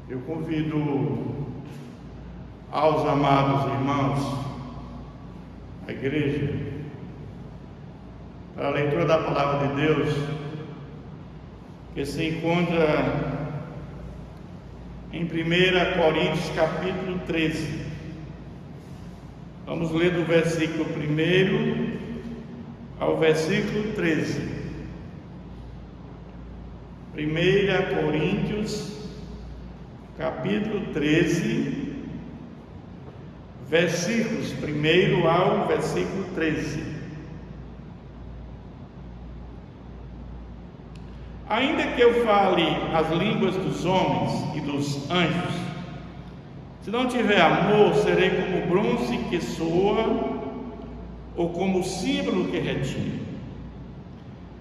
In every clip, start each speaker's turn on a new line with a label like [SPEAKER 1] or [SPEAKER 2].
[SPEAKER 1] Eu convido aos amados irmãos, a igreja, para a leitura da palavra de Deus, que se encontra em 1 Coríntios capítulo 13. Vamos ler do versículo 1 ao versículo 13. 1 Coríntios capítulo 13, versículos 1 ao versículo 13. Ainda que eu fale as línguas dos homens e dos anjos, se não tiver amor, serei como bronze que soa, ou como símbolo que retine.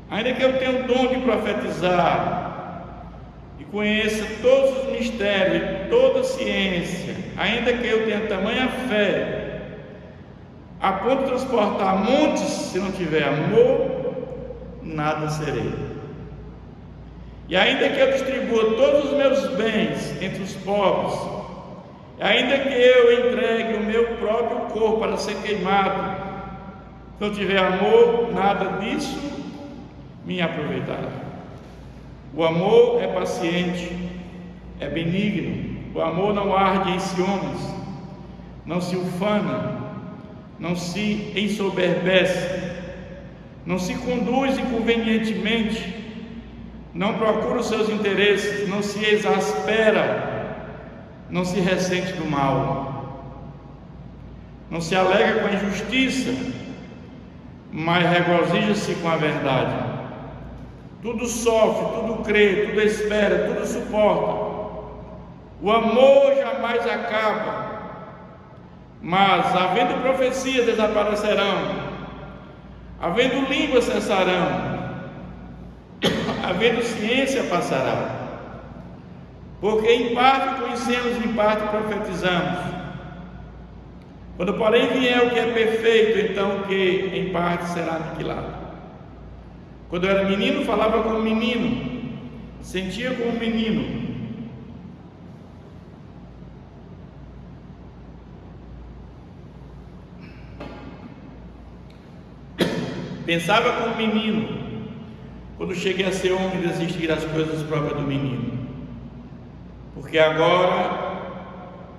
[SPEAKER 1] Ainda que eu tenha o dom de profetizar, e conheça todos os mistérios e toda a ciência, ainda que eu tenha tamanha fé, a ponto de transportar montes, se não tiver amor, nada serei. E ainda que eu distribua todos os meus bens entre os pobres, ainda que eu entregue o meu próprio corpo para ser queimado, se não tiver amor, nada disso me aproveitará. O amor é paciente, é benigno, o amor não arde em ciúmes, não se ufana, não se ensoberbece, não se conduz inconvenientemente, não procura os seus interesses, não se exaspera, não se ressente do mal, não se alegra com a injustiça, mas regozija-se com a verdade. Tudo sofre, tudo crê, tudo espera, tudo suporta. O amor jamais acaba, mas havendo profecias desaparecerão, havendo línguas cessarão, havendo ciência passará. Porque em parte conhecemos, em parte profetizamos. Quando porém vier o que é perfeito, então o que em parte será aniquilado. Quando eu era menino, falava como menino, sentia como menino, pensava como menino. Quando cheguei a ser homem, desisti das coisas próprias do menino, porque agora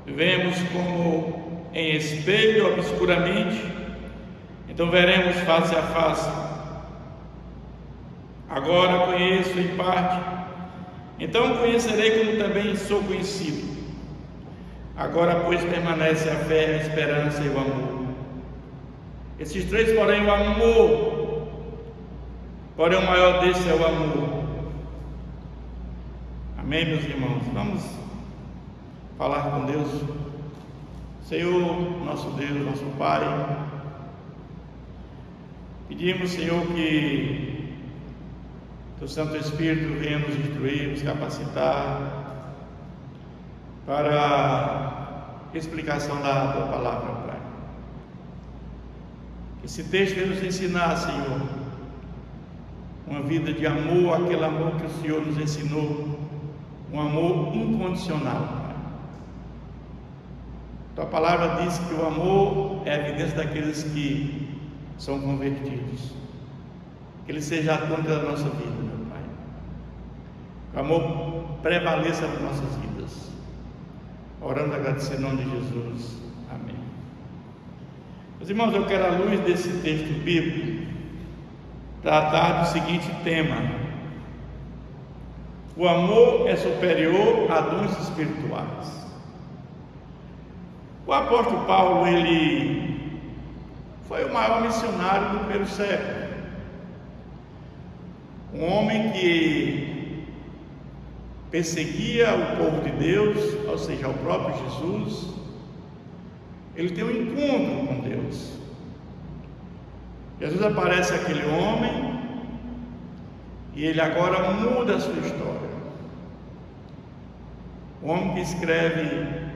[SPEAKER 1] vemos como em espelho obscuramente, então veremos face a face. Agora conheço em parte, então conhecerei como também sou conhecido. Agora, pois, permanece a fé, a esperança e o amor. Esses três, porém, o amor, porém o maior desses é o amor. Amém, meus irmãos? Vamos falar com Deus. Senhor, nosso Deus, nosso Pai, pedimos, Senhor, que Teu Santo Espírito venha nos instruir, nos capacitar para a explicação da Tua palavra, Pai. Que esse texto venha nos ensinar, Senhor, uma vida de amor, aquele amor que o Senhor nos ensinou, um amor incondicional, Pai. Tua palavra diz que o amor é a evidência daqueles que são convertidos. Que ele seja atuante da nossa vida, meu Pai. Que o amor prevaleça nas nossas vidas. Orando e agradecendo em nome de Jesus. Amém. Meus irmãos, eu quero, à luz desse texto bíblico, tratar do seguinte tema: o amor é superior a dons espirituais. O apóstolo Paulo, ele foi o maior missionário do primeiro século. Um homem que perseguia o povo de Deus, ou seja, o próprio Jesus. Ele tem um encontro com Deus. Jesus aparece aquele homem e ele agora muda a sua história. O homem que escreve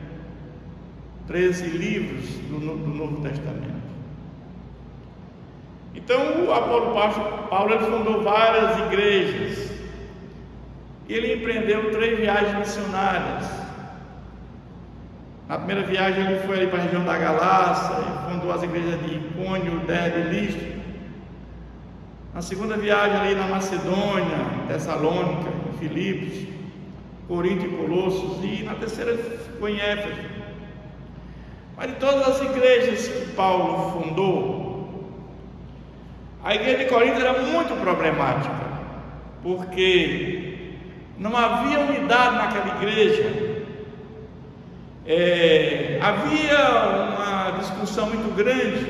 [SPEAKER 1] 13 livros do Novo Testamento. Então o apóstolo Paulo ele fundou várias igrejas. Ele empreendeu 3 viagens missionárias. Na primeira viagem ele foi ali para a região da Galácia, e fundou as igrejas de Icônio, Derbe e Listra. Na segunda viagem ali na Macedônia, Tessalônica, Filipos, Corinto e Colossos, e na terceira foi em Éfeso. Mas de todas as igrejas que Paulo fundou, a igreja de Corinto era muito problemática, porque não havia unidade naquela igreja. Havia uma discussão muito grande,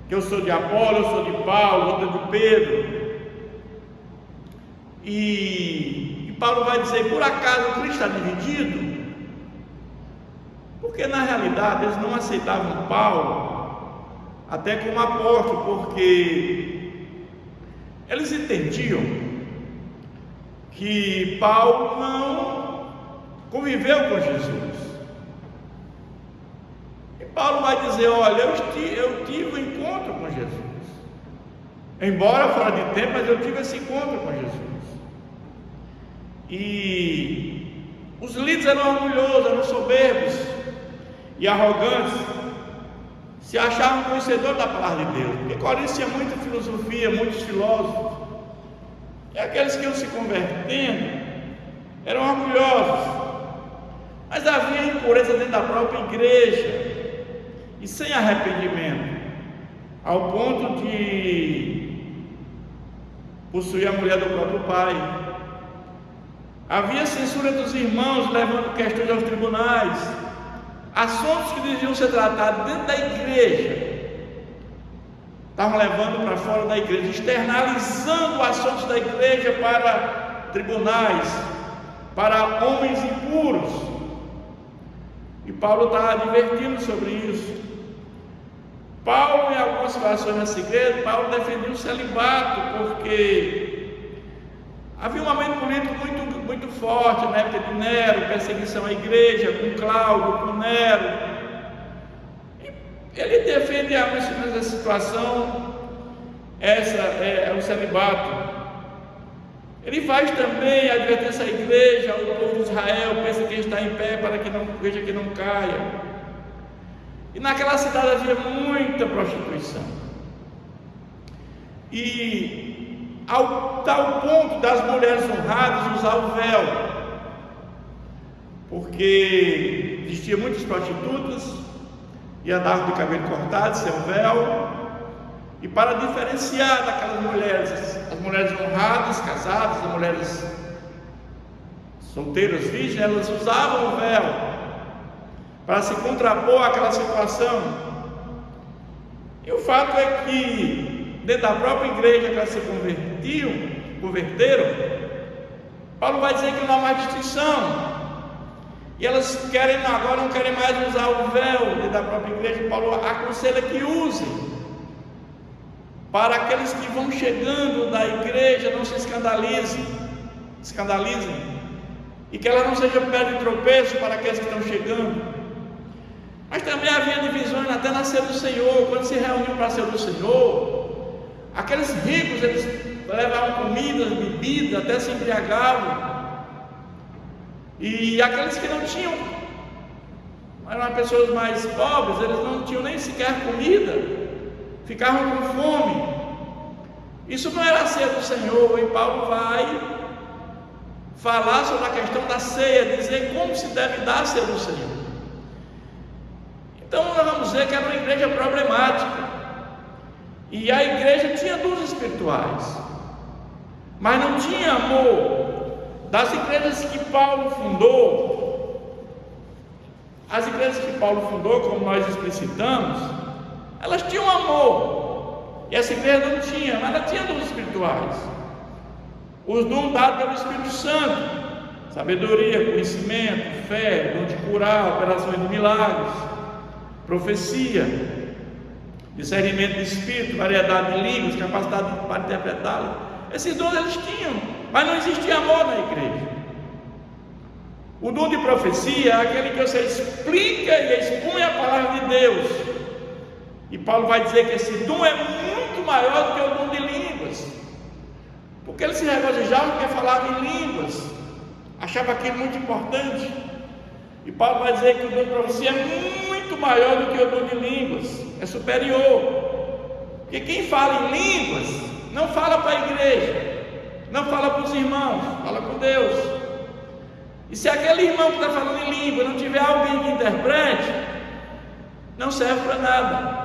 [SPEAKER 1] que eu sou de Apolo, eu sou de Paulo, outro de Pedro, e Paulo vai dizer: por acaso Cristo está dividido? Porque na realidade eles não aceitavam Paulo até como apóstolo, porque eles entendiam que Paulo não conviveu com Jesus. Paulo vai dizer: olha, eu tive um encontro com Jesus, embora fora de tempo, mas eu tive esse encontro com Jesus. E os líderes eram orgulhosos, eram soberbos e arrogantes, se achavam conhecedores da palavra de Deus, porque Corinto tinha muita filosofia, muitos filósofos, e aqueles que iam se convertendo eram orgulhosos, mas havia impureza dentro da própria igreja, e sem arrependimento, ao ponto de possuir a mulher do próprio pai. Havia censura dos irmãos, levando questões aos tribunais, assuntos que deviam ser tratados dentro da igreja, estavam levando para fora da igreja, externalizando assuntos da igreja para tribunais, para homens impuros. E Paulo está advertindo sobre isso. Paulo, em algumas situações nessa igreja, Paulo defendia o celibato, porque havia um momento político muito forte, na época de Nero, perseguição à igreja, com Cláudio, com Nero. E ele defende nessa situação, essa é o celibato. Ele faz também a advertência à igreja, ao povo de Israel: pensa que está em pé para que não veja que não caia. E naquela cidade havia muita prostituição, e ao tal ponto das mulheres honradas usar o véu, porque existiam muitas prostitutas e andavam de cabelo cortado, sem véu. E para diferenciar daquelas mulheres, as mulheres honradas, casadas, as mulheres solteiras, virgens, elas usavam o véu para se contrapor àquela situação. E o fato é que dentro da própria igreja que elas se converteram, Paulo vai dizer que não há mais distinção, e elas agora não querem mais usar o véu dentro da própria igreja. Paulo aconselha que usem, para aqueles que vão chegando da igreja não se escandalizem, e que ela não seja pedra de tropeço para aqueles que estão chegando. Mas também havia divisões até na ceia do Senhor. Quando se reuniam para a ceia do Senhor, aqueles ricos, eles levavam comida, bebida, até se embriagavam, e aqueles que não tinham, eram pessoas mais pobres, eles não tinham nem sequer comida, ficavam com fome. Isso não era a ceia do Senhor. E Paulo vai falar sobre a questão da ceia, dizer como se deve dar a ceia do Senhor. Então nós vamos ver que era uma igreja problemática, e a igreja tinha dons espirituais, mas não tinha amor. Das igrejas que Paulo fundou, as igrejas que Paulo fundou, como nós explicitamos, elas tinham amor, e essa igreja não tinha, mas ela tinha dons espirituais, os dons dados pelo Espírito Santo: sabedoria, conhecimento, fé, dom de curar, operações de milagres, profecia, discernimento de espírito, variedade de línguas, capacidade para interpretá-las. Esses dons eles tinham, mas não existia amor na igreja. O dom de profecia é aquele que você explica e expõe a palavra de Deus, e Paulo vai dizer que esse dom é muito maior do que o dom de línguas, porque eles se regozijavam porque falavam em línguas, achavam aquilo muito importante. E Paulo vai dizer que o dom de profecia é muito maior do que o dom de línguas, é superior. Porque quem fala em línguas não fala para a igreja, não fala para os irmãos, fala com Deus. E se aquele irmão que está falando em língua não tiver alguém que interprete, não serve para nada.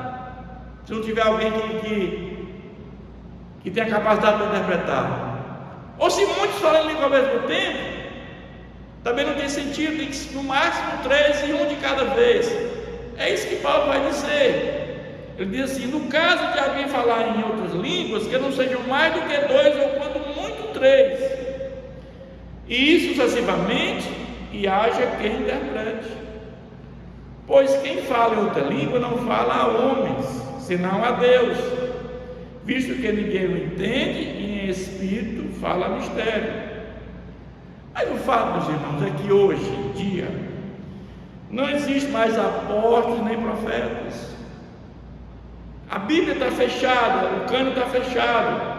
[SPEAKER 1] Se não tiver alguém que tenha capacidade para interpretar, ou se muitos falam em língua ao mesmo tempo, também não tem sentido. Tem que no máximo 3 e 1 de cada vez. É isso que Paulo vai dizer. Ele diz assim: no caso de alguém falar em outras línguas, que não sejam mais do que 2 ou quando muito 3, e isso sucessivamente, e haja quem interprete. Pois quem fala em outra língua não fala a homens, senão a Deus, visto que ninguém o entende, e em espírito fala mistério. Aí o fato, meus irmãos, é que hoje em dia não existe mais apóstolos nem profetas. A Bíblia está fechada, o cânon está fechado.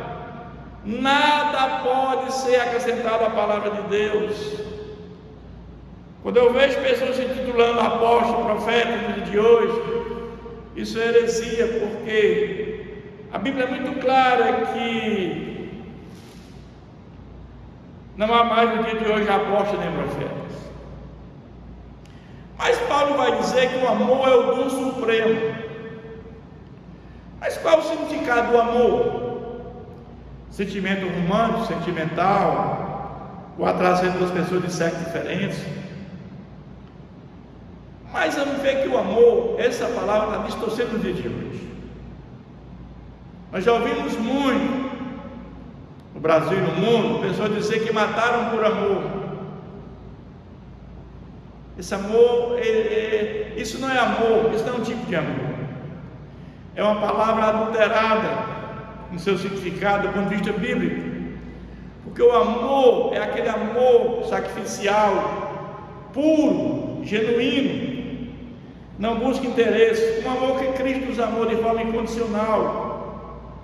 [SPEAKER 1] Nada pode ser acrescentado à palavra de Deus. Quando eu vejo pessoas se intitulando apóstolo, profeta no dia de hoje, isso é heresia, porque a Bíblia é muito clara que não há mais no dia de hoje apóstolos nem profetas. Mas Paulo vai dizer que o amor é o dom supremo. Mas qual o significado do amor? Sentimento romântico, sentimental, o atraso entre duas pessoas de sexo diferentes. Mas vamos ver que o amor, essa palavra está distorcendo no dia de hoje. Nós já ouvimos muito no Brasil e no mundo pessoas dizer que mataram por amor. Esse amor, isso não é amor, isso não é um tipo de amor. É uma palavra adulterada no seu significado do ponto de vista bíblico, porque o amor é aquele amor sacrificial, puro, genuíno, não busca interesse, um amor que Cristo nos amou de forma incondicional,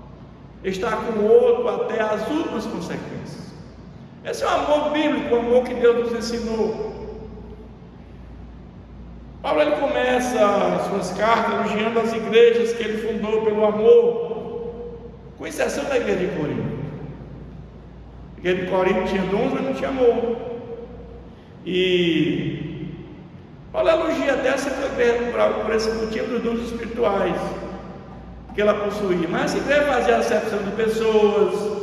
[SPEAKER 1] está com o outro até as últimas consequências. Esse é o amor bíblico, o amor que Deus nos ensinou. Paulo ele começa as suas cartas elogiando as igrejas que ele fundou pelo amor, com exceção da igreja de Corinto. A igreja de Corinto tinha dons, mas não tinha amor. E Paulo elogia dessa por esse motivo dos dons espirituais que ela possuía. Mas essa igreja fazia acepção de pessoas,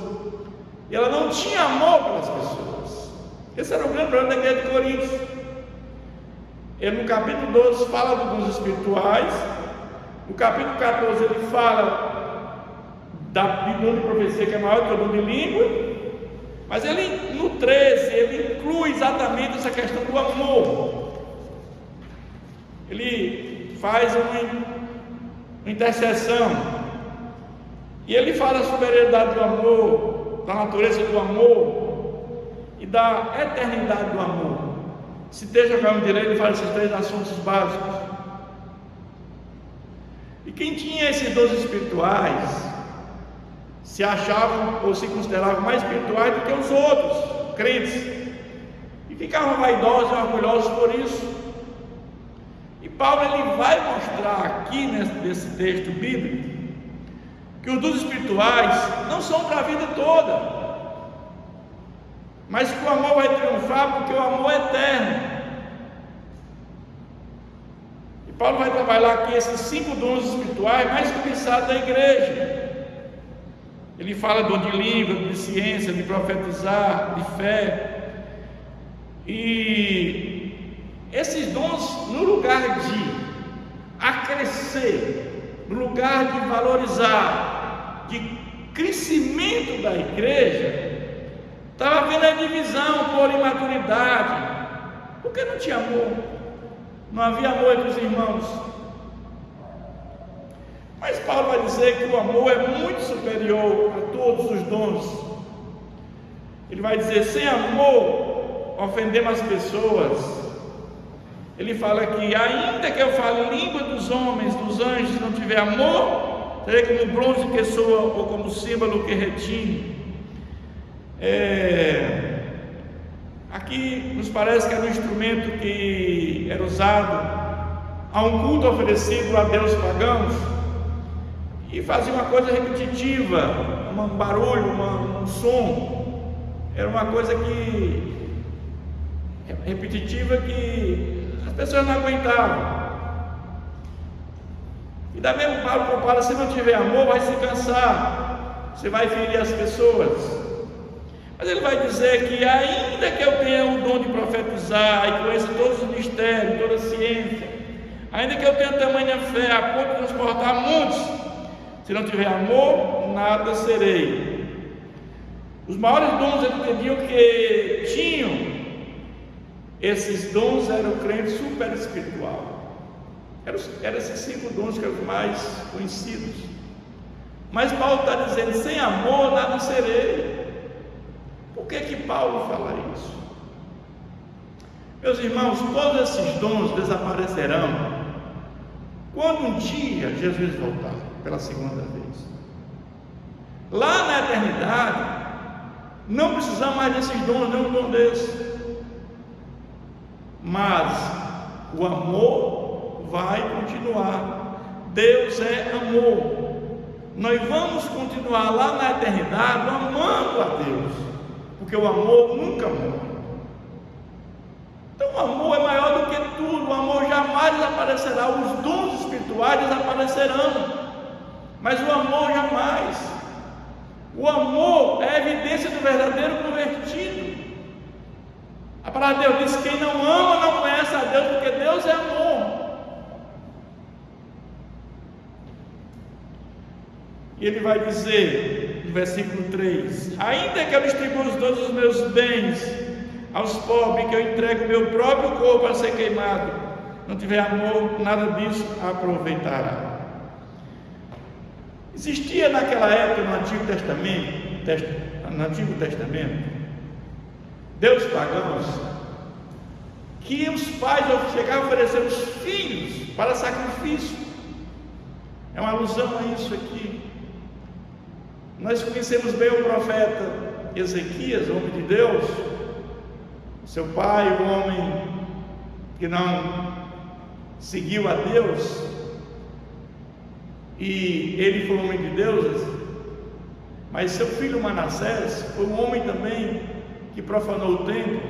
[SPEAKER 1] e ela não tinha amor pelas pessoas. Esse era o grande problema da igreja de Corinto. Ele no capítulo 12 fala dos dons espirituais, no capítulo 14 ele fala do dom de profecia, que é maior que o dom de língua, mas ele no 13 ele inclui exatamente essa questão do amor. Ele faz uma interseção, e ele fala da superioridade do amor, da natureza do amor e da eternidade do amor. Se esteja com o direito, ele fala esses 3 assuntos básicos. E quem tinha esses dons espirituais se achavam ou se consideravam mais espirituais do que os outros crentes, e ficavam vaidosos e orgulhosos por isso. E Paulo ele vai mostrar aqui nesse texto bíblico que os dons espirituais não são para a vida toda, mas que o amor vai triunfar, porque o amor é eterno. E Paulo vai trabalhar aqui esses 5 dons espirituais mais cobiçados da igreja. Ele fala do dom de língua, de ciência, de profetizar, de fé. E esses dons, no lugar de acrescer, no lugar de valorizar, de crescimento da igreja, estava havendo a divisão por imaturidade, porque não tinha amor, não havia amor entre os irmãos. Mas Paulo vai dizer que o amor é muito superior a todos os dons. Ele vai dizer: sem amor ofendemos as pessoas. Ele fala que ainda que eu fale língua dos homens, dos anjos, se não tiver amor, serei como bronze que soa ou como símbolo que retine. Aqui Aqui nos parece que era um instrumento que era usado a um culto oferecido a deuses pagãos, e fazia uma coisa repetitiva, um barulho, um som. Era uma coisa repetitiva que as pessoas não aguentavam. E da mesma Paulo compara: se não tiver amor, vai se cansar, você vai ferir as pessoas. Mas ele vai dizer que ainda que eu tenha o dom de profetizar e conheça todos os mistérios, toda a ciência, ainda que eu tenha tamanha fé a ponto de transportar muitos, se não tiver amor, nada serei. Os maiores dons eles entendiam que tinham. Esses dons eram o crente super espiritual. Eram esses 5 dons que eram os mais conhecidos. Mas Paulo está dizendo: sem amor nada serei. Por que Paulo fala isso? Meus irmãos, todos esses dons desaparecerão quando um dia Jesus voltar pela segunda vez. Lá na eternidade não precisamos mais desses dons, nem um dom desse. Mas o amor vai continuar. Deus é amor. Nós vamos continuar lá na eternidade amando a Deus, porque o amor nunca morre. Então o amor é maior do que tudo. O amor jamais desaparecerá. Os dons espirituais desaparecerão, mas o amor jamais. O amor é a evidência do verdadeiro convertido. A palavra de Deus diz: quem não ama não conhece a Deus, porque Deus é amor. E ele vai dizer no versículo 3: ainda que eu distribua todos os meus bens aos pobres, que eu entregue o meu próprio corpo a ser queimado, não tiver amor, nada disso aproveitará. Existia naquela época no Antigo Testamento, deuses pagãos, que os pais chegavam a oferecer os filhos para sacrifício. É uma alusão a isso aqui. Nós conhecemos bem o profeta Ezequias, homem de Deus. Seu pai, um homem que não seguiu a Deus, e ele foi um homem de Deus, mas seu filho Manassés foi um homem também que profanou o templo.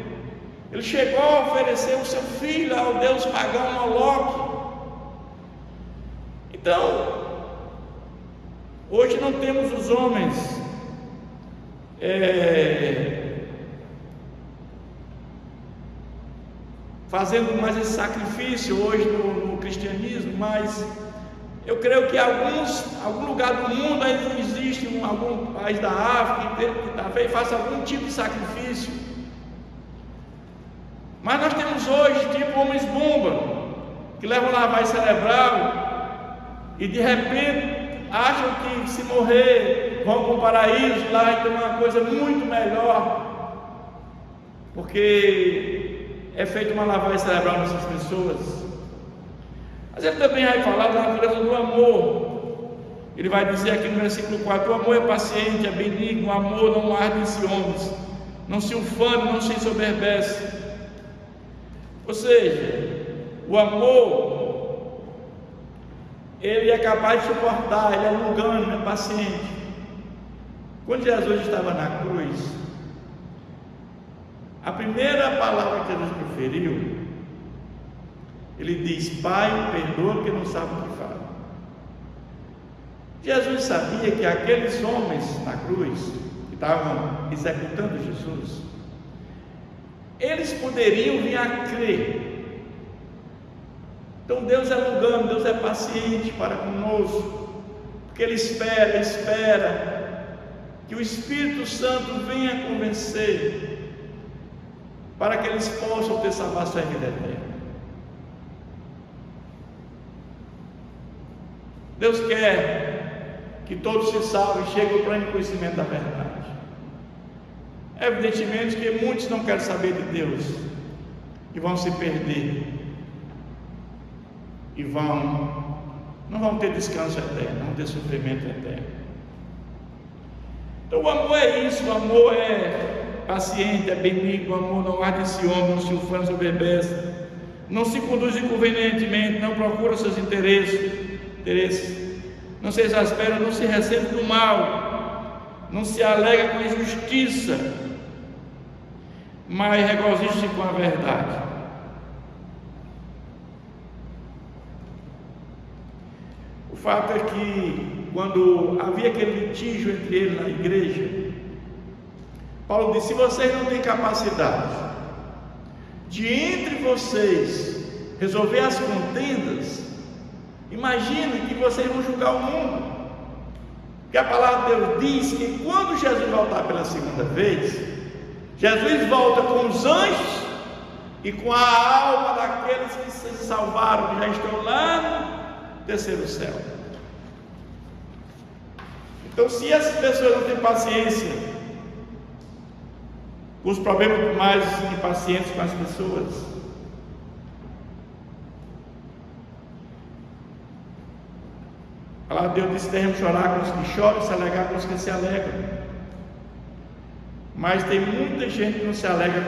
[SPEAKER 1] Ele chegou a oferecer o seu filho ao deus pagão Moloque. Então, hoje não temos os homens fazendo mais esse sacrifício hoje no cristianismo, mas eu creio que algum lugar do mundo ainda existe algum país da África que talvez faça algum tipo de sacrifício. Mas nós temos hoje tipo homens bomba, que levam lavagem cerebral e de repente acham que se morrer vão para o paraíso lá e tem uma coisa muito melhor, porque é feita uma lavagem cerebral nessas pessoas. Mas ele também vai falar da natureza do amor. Ele vai dizer aqui no versículo 4: o amor é paciente, é benigno, o amor não arde em ciúmes, não se ufana, não se ensoberbece. Ou seja, o amor, ele é capaz de suportar, ele é longânimo, é paciente. Quando Jesus estava na cruz, a primeira palavra que Jesus proferiu, ele diz: Pai, perdoa porque não sabem o que fazem. Jesus sabia que aqueles homens na cruz, que estavam executando Jesus, eles poderiam vir a crer. Então Deus é longânimo, Deus é paciente para conosco, porque Ele espera que o Espírito Santo venha convencer, para que eles possam ter salvação e vida eterna. Deus quer que todos se salvem e cheguem ao pleno conhecimento da verdade. Evidentemente que muitos não querem saber de Deus e vão se perder e não vão ter descanso eterno, não vão ter sofrimento eterno. Então o amor é isso, o amor é paciente, é benigno, o amor não arde em ciúme, não se ufana, se ensoberbece, não se conduz inconvenientemente, não procura seus interesses, não se exaspera, não se ressente do mal, não se alega com injustiça, mas regozija-se com a verdade. O fato é que quando havia aquele litígio entre eles na igreja, Paulo disse: se vocês não têm capacidade de entre vocês resolver as contendas, imagine que vocês vão julgar o mundo. Porque a palavra de Deus diz que quando Jesus voltar pela segunda vez, Jesus volta com os anjos e com a alma daqueles que se salvaram, que já estão lá no terceiro céu. Então, se essas pessoas não têm paciência com os problemas mais impacientes com as pessoas, a palavra de Deus diz que devemos chorar com os que choram e se alegrar com os que se alegram. Mas tem muita gente que não se alegra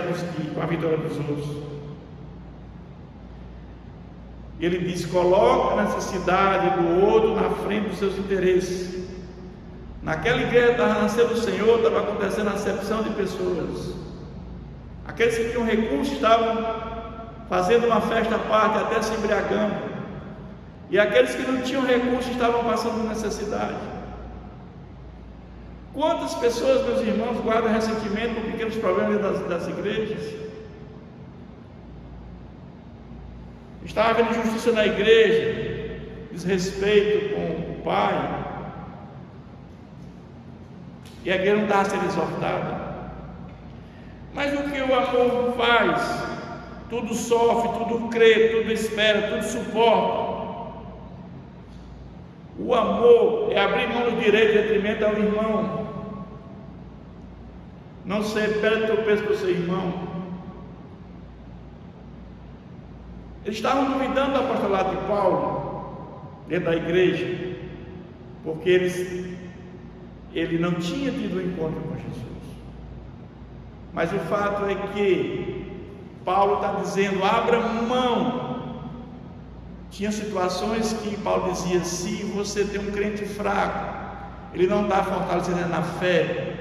[SPEAKER 1] com a vitória dos outros. Ele diz: coloca a necessidade do outro na frente dos seus interesses. Naquela igreja estava nascendo o Senhor, estava acontecendo a acepção de pessoas. Aqueles que tinham recursos estavam fazendo uma festa à parte, até se embriagando. E aqueles que não tinham recursos estavam passando necessidade. Quantas pessoas, meus irmãos, guardam ressentimento por pequenos problemas das igrejas? Estava havendo injustiça na igreja, desrespeito com o pai, e a igreja não estava sendo exortada. Mas o que o amor faz? Tudo sofre, tudo crê, tudo espera, tudo suporta. O amor é abrir mão do direito em detrimento ao irmão. Não ser pedra de tropeço para o seu irmão. Eles estavam duvidando do apostolado de Paulo dentro da igreja, porque ele não tinha tido um encontro com Jesus. Mas o fato é que Paulo está dizendo: abra mão. Tinha situações que Paulo dizia: se você tem um crente fraco, ele não está fortalecendo na fé,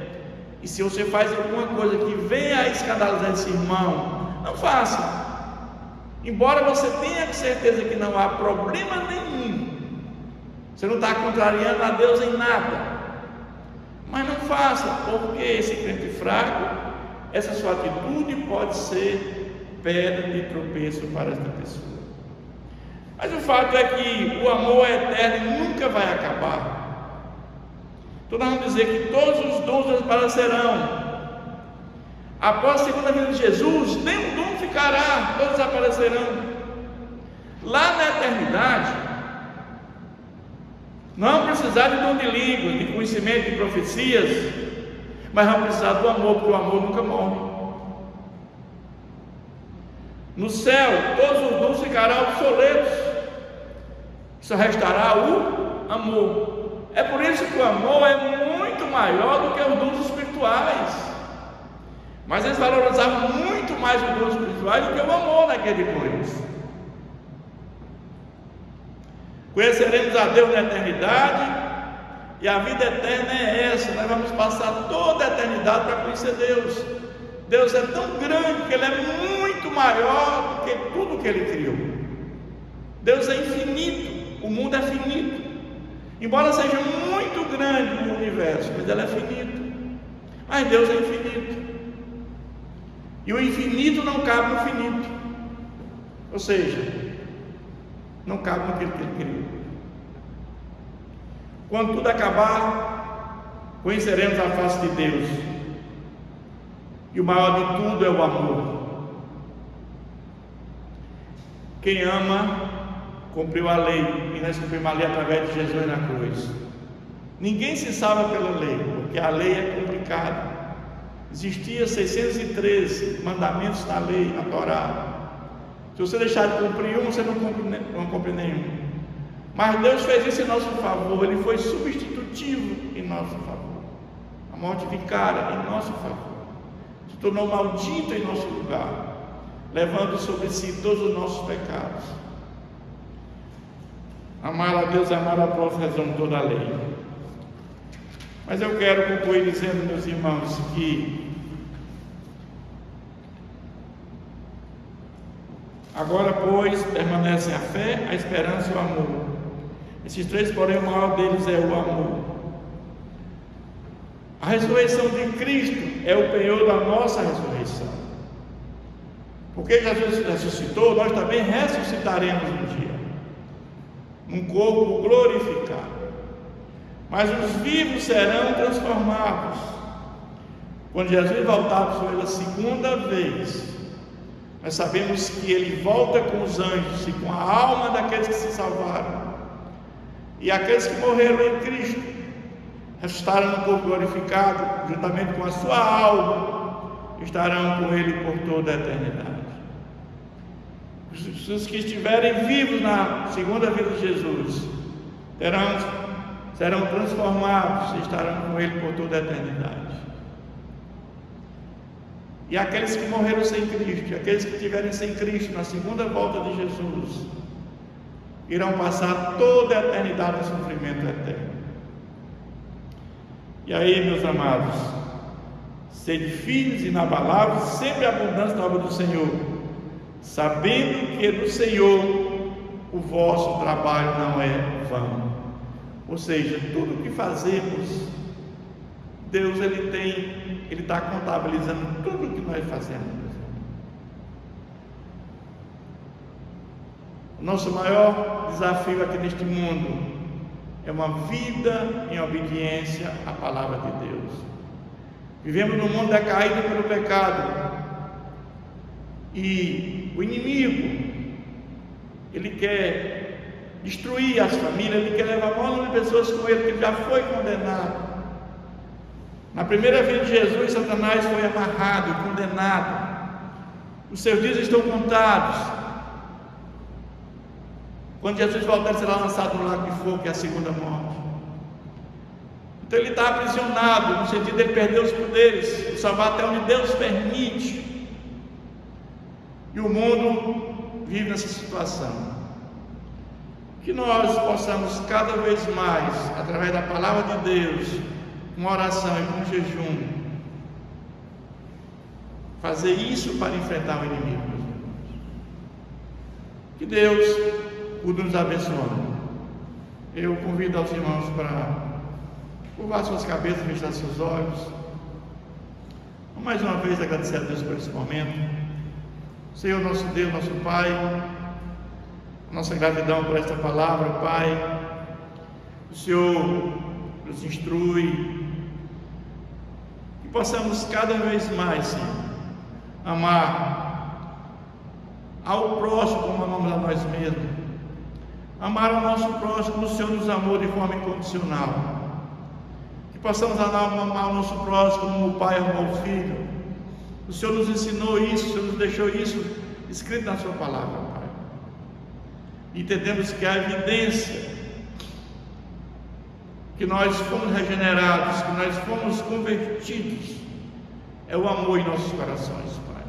[SPEAKER 1] e se você faz alguma coisa que venha a escandalizar esse irmão, não faça. Embora você tenha certeza que não há problema nenhum, você não está contrariando a Deus em nada, mas não faça, porque esse crente fraco, essa sua atitude pode ser pedra de tropeço para esta pessoa. Mas o fato é que o amor é eterno e nunca vai acabar. Então nós vamos dizer que todos os dons desaparecerão. Após a segunda vinda de Jesus, nenhum dom ficará, todos desaparecerão. Lá na eternidade, não vamos precisar de dom de língua, de conhecimento, de profecias, mas vamos precisar do amor, porque o amor nunca morre. No céu, todos os dons ficarão obsoletos, só restará o amor. É por isso que o amor é muito maior do que os dons espirituais. Mas eles valorizavam muito mais os dons espirituais do que o amor naquele coisa. Conheceremos a Deus na eternidade, e a vida eterna é essa. Nós vamos passar toda a eternidade para conhecer Deus. Deus é tão grande que Ele é muito maior do que tudo que Ele criou. Deus é infinito, o mundo é finito. Embora seja muito grande o universo, mas Ele é finito. Mas Deus é infinito. E o infinito não cabe no finito. Ou seja, não cabe naquilo que Ele criou. Quando tudo acabar, conheceremos a face de Deus. E o maior de tudo é o amor. Quem ama, cumpriu a lei. E nós cumprimos a lei através de Jesus na cruz. Ninguém se salva pela lei, porque a lei é complicada. Existia 613 mandamentos na lei, na Torá. Se você deixar de cumprir um, você não cumpre nenhum. Mas Deus fez isso em nosso favor. Ele foi substitutivo em nosso favor. A morte vicária em nosso favor. tornou maldito em nosso lugar, levando sobre si todos os nossos pecados. Amar a Deus é amar a próprio, resume toda a lei. Mas eu quero concluir dizendo, meus irmãos, que agora, pois, permanecem a fé, a esperança e o amor. Esses três, porém, o maior deles é o amor. A ressurreição de Cristo é o penhor da nossa ressurreição. Porque Jesus ressuscitou, nós também ressuscitaremos um dia, num corpo glorificado. Mas os vivos serão transformados quando Jesus voltar pela segunda vez. Nós sabemos que Ele volta com os anjos e com a alma daqueles que se salvaram, e aqueles que morreram em Cristo ressuscitarão no corpo glorificado, juntamente com a sua alma, estarão com Ele por toda a eternidade. Os que estiverem vivos na segunda vida de Jesus serão transformados e estarão com Ele por toda a eternidade. E aqueles que morreram sem Cristo, e aqueles que estiverem sem Cristo na segunda volta de Jesus, irão passar toda a eternidade no sofrimento eterno. E aí, meus amados, sede firmes e inabaláveis, sempre abundantes na obra do Senhor, sabendo que no Senhor o vosso trabalho não é vão. Ou seja, tudo o que fazemos, Deus Ele está contabilizando tudo o que nós fazemos. O nosso maior desafio aqui neste mundo é uma vida em obediência à palavra de Deus. Vivemos num mundo decaído pelo pecado, e o inimigo, ele quer destruir as famílias, ele quer levar um monte de pessoas com ele, que ele já foi condenado. Na primeira vinda de Jesus, Satanás foi amarrado e condenado. Os seus dias estão contados. Quando Jesus voltar, ele será lançado no lago de fogo, que é a segunda morte. Então ele está aprisionado, no sentido de ele perder os poderes, só vai até onde Deus permite. E o mundo vive nessa situação. Que nós possamos cada vez mais, através da palavra de Deus, com oração e com jejum, fazer isso para enfrentar o inimigo, meus irmãos. Que Deus nos abençoe. Eu convido aos irmãos para curvar suas cabeças, fechar seus olhos. Mais uma vez agradecer a Deus por esse momento. Senhor, nosso Deus, nosso Pai, nossa gratidão por esta palavra, Pai. O Senhor nos instrui, que possamos cada vez mais, Senhor, amar ao próximo como amamos a nós mesmos, amar ao nosso próximo como o Senhor nos amou de forma incondicional, que possamos amar o nosso próximo como o Pai amou o Filho. O Senhor nos ensinou isso, o Senhor nos deixou isso escrito na sua palavra, Pai. E entendemos que a evidência que nós fomos regenerados, que nós fomos convertidos, é o amor em nossos corações, Pai.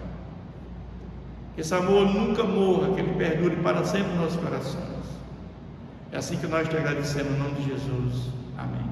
[SPEAKER 1] Que esse amor nunca morra, que ele perdure para sempre nos nossos corações. É assim que nós te agradecemos, em nome de Jesus. Amém.